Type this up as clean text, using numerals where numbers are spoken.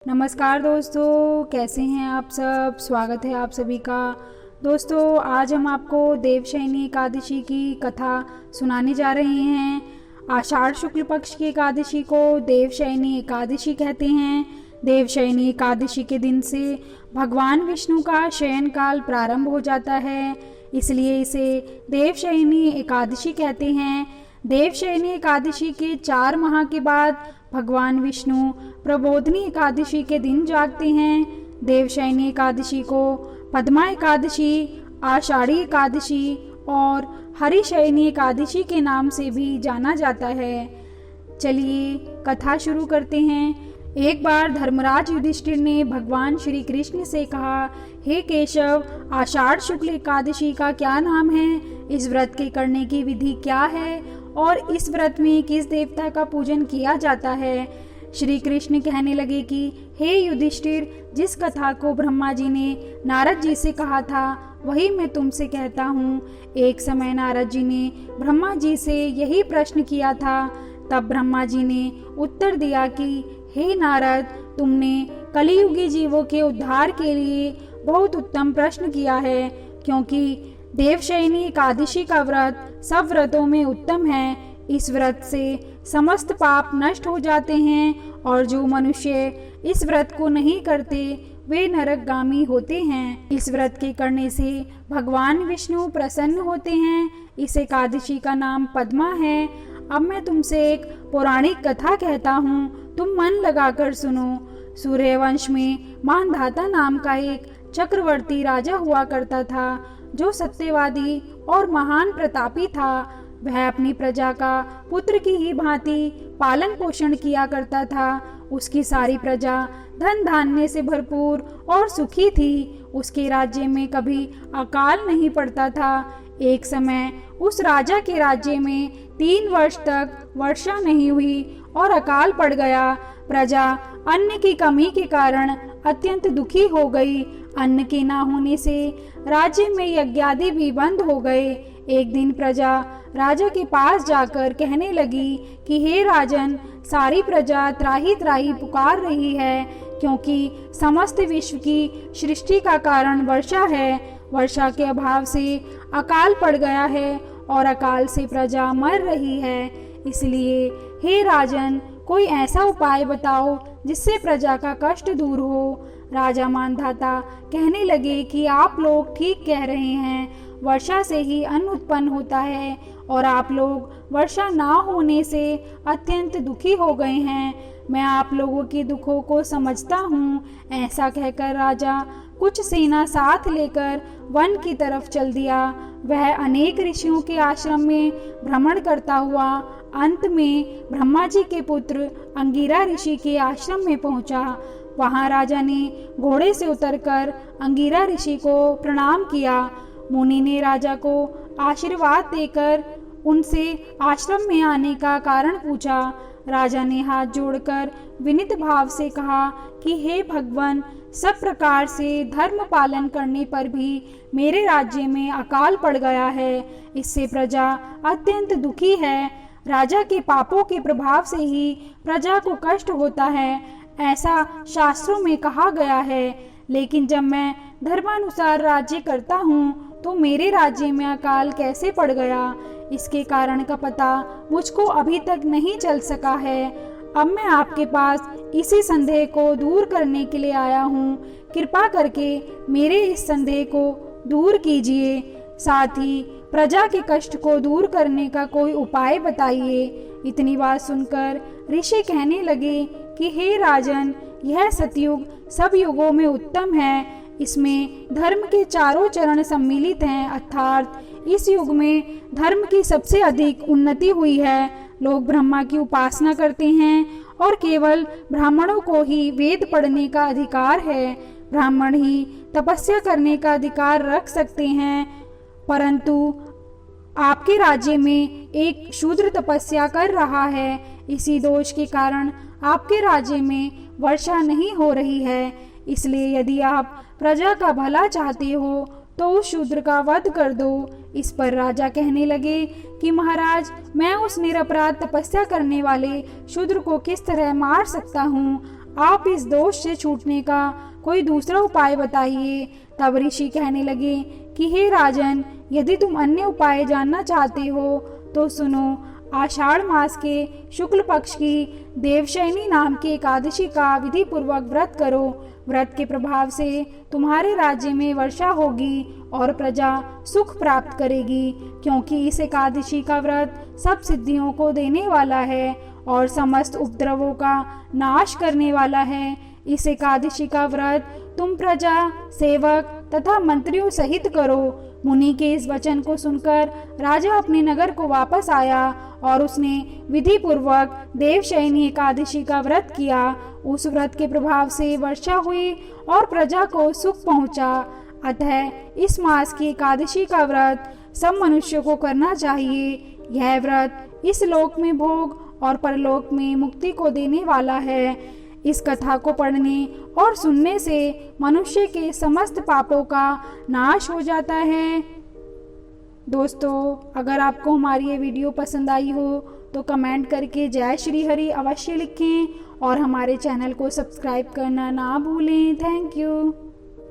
नमस्कार दोस्तों, कैसे हैं आप सब। स्वागत है आप सभी का। दोस्तों, आज हम आपको देवशयनी एकादशी की कथा सुनाने जा रहे हैं। आषाढ़ शुक्ल पक्ष की एकादशी को देवशयनी एकादशी कहते हैं। देवशयनी एकादशी के दिन से भगवान विष्णु का शयन काल प्रारंभ हो जाता है, इसलिए इसे देवशयनी एकादशी कहते हैं। देवशयनी एकादशी के 4 माह के बाद भगवान विष्णु प्रबोधनी एकादशी के दिन जागते हैं। देवशयनी एकादशी को पद्मा एकादशी, आषाढ़ी एकादशी और हरिशयनी एकादशी के नाम से भी जाना जाता है। चलिए कथा शुरू करते हैं। एक बार धर्मराज युधिष्ठिर ने भगवान श्री कृष्ण से कहा, हे केशव, आषाढ़ शुक्ल एकादशी का क्या नाम है? इस व्रत के करने की विधि क्या है और इस व्रत में किस देवता का पूजन किया जाता है? श्री कृष्ण कहने लगे कि हे युधिष्ठिर, जिस कथा को ब्रह्मा जी ने नारद जी से कहा था वही मैं तुमसे कहता हूँ। एक समय नारद जी ने ब्रह्मा जी से यही प्रश्न किया था। तब ब्रह्मा जी ने उत्तर दिया कि हे नारद, तुमने कलियुगी जीवों के उद्धार के लिए बहुत उत्तम प्रश्न किया है, क्योंकि देवशयनी एकादशी का व्रत सब व्रतों में उत्तम है। इस व्रत से समस्त पाप नष्ट हो जाते हैं और जो मनुष्य इस व्रत को नहीं करते वे नरकगामी होते हैं। इस व्रत के करने से भगवान विष्णु प्रसन्न होते हैं। इस एकादशी का नाम पद्मा है। अब मैं तुमसे एक पौराणिक कथा कहता हूँ, तुम मन लगाकर सुनो। सूर्यवंश में मानधाता नाम का एक चक्रवर्ती राजा हुआ करता था, जो सत्यवादी और महान प्रतापी था। वह अपनी प्रजा का पुत्र की ही भांति पालन पोषण किया करता था। उसकी सारी प्रजा धन धान्य से भरपूर और सुखी थी। उसके राज्य में कभी अकाल नहीं पड़ता था। एक समय उस राजा के राज्य में 3 वर्ष तक वर्षा नहीं हुई और अकाल पड़ गया। प्रजा अन्न की कमी के कारण अत्यंत दुखी हो गई। अन्न के ना होने से राज्य में यज्ञादि भी बंद हो गए। एक दिन प्रजा राजा के पास जाकर कहने लगी कि हे राजन, सारी प्रजा त्राही त्राही पुकार रही है, क्योंकि समस्त विश्व की सृष्टि का कारण वर्षा है। वर्षा के अभाव से अकाल पड़ गया है और अकाल से प्रजा मर रही है। इसलिए हे राजन, कोई ऐसा उपाय बताओ जिससे प्रजा का कष्ट दूर हो। राजा मानधाता कहने लगे कि आप लोग ठीक कह रहे हैं, वर्षा से ही अन्न उत्पन्न होता है और आप लोग वर्षा ना होने से अत्यंत दुखी हो गए हैं। मैं आप लोगों के दुखों को समझता हूँ। ऐसा कहकर राजा कुछ सेना साथ लेकर वन की तरफ चल दिया। वह अनेक ऋषियों के आश्रम में भ्रमण करता हुआ अंत में ब्रह्मा जी के पुत्र अंगिरा ऋषि के आश्रम में पहुंचा। वहां राजा ने घोड़े से उतरकर अंगिरा ऋषि को प्रणाम किया। मुनि ने राजा को आशीर्वाद देकर उनसे आश्रम में आने का कारण पूछा। राजा ने हाथ जोड़कर विनीत भाव से कहा कि हे भगवान, सब प्रकार से धर्म पालन करने पर भी मेरे राज्य में अकाल पड़ गया है। इससे प्रजा अत्यंत दुखी है। राजा के पापों के प्रभाव से ही प्रजा को कष्ट होता है, ऐसा शास्त्रों में कहा गया है। लेकिन जब मैं धर्मानुसार राज्य करता हूँ तो मेरे राज्य में अकाल कैसे पड़ गया, इसके कारण का पता मुझको अभी तक नहीं चल सका है। अब मैं आपके पास इसी संदेह को दूर करने के लिए आया हूँ। कृपा करके मेरे इस संदेह को दूर कीजिए। साथ ही प्रजा के कष्ट को दूर करने का कोई उपाय बताइए। इतनी बात सुनकर ऋषि कहने लगे कि हे राजन, यह सतयुग सब युगों में उत्तम है। इसमें धर्म के चारों चरण सम्मिलित हैं, अर्थात इस युग में धर्म की सबसे अधिक उन्नति हुई है। लोग ब्रह्मा की उपासना करते हैं और केवल ब्राह्मणों को ही वेद पढ़ने का अधिकार है। ब्राह्मण ही तपस्या करने का अधिकार रख सकते हैं, परंतु आपके राज्य में एक शूद्र तपस्या कर रहा है। इसी दोष के कारण आपके राज्य में वर्षा नहीं हो रही है। इसलिए यदि आप प्रजा का भला चाहते हो तो उस शूद्र का वध कर दो। इस पर राजा कहने लगे कि महाराज, मैं उस निरपराध तपस्या करने वाले शूद्र को किस तरह मार सकता हूँ? आप इस दोष से छूटने का कोई दूसरा उपाय बताइए। तब ऋषि कहने लगे कि हे राजन, यदि तुम अन्य उपाय जानना चाहते हो तो सुनो। आषाढ़ मास के शुक्ल पक्ष की देवशयनी नाम की एकादशी का विधि पूर्वक व्रत करो। व्रत के प्रभाव से तुम्हारे राज्य में वर्षा होगी और प्रजा सुख प्राप्त करेगी, क्योंकि इस एकादशी का व्रत सब सिद्धियों को देने वाला है और समस्त उपद्रवों का नाश करने वाला है। इस एकादशी का व्रत तुम प्रजा, सेवक तथा मंत्रियों सहित करो। मुनि के इस वचन को सुनकर राजा अपने नगर को वापस आया और उसने विधि पूर्वक देवशयनी एकादशी का व्रत किया। उस व्रत के प्रभाव से वर्षा हुई और प्रजा को सुख पहुंचा। अतः इस मास की एकादशी का व्रत सब मनुष्यों को करना चाहिए। यह व्रत इस लोक में भोग और परलोक में मुक्ति को देने वाला है। इस कथा को पढ़ने और सुनने से मनुष्य के समस्त पापों का नाश हो जाता है। दोस्तों, अगर आपको हमारी ये वीडियो पसंद आई हो तो कमेंट करके जय श्री हरि अवश्य लिखें और हमारे चैनल को सब्सक्राइब करना ना भूलें। Thank you.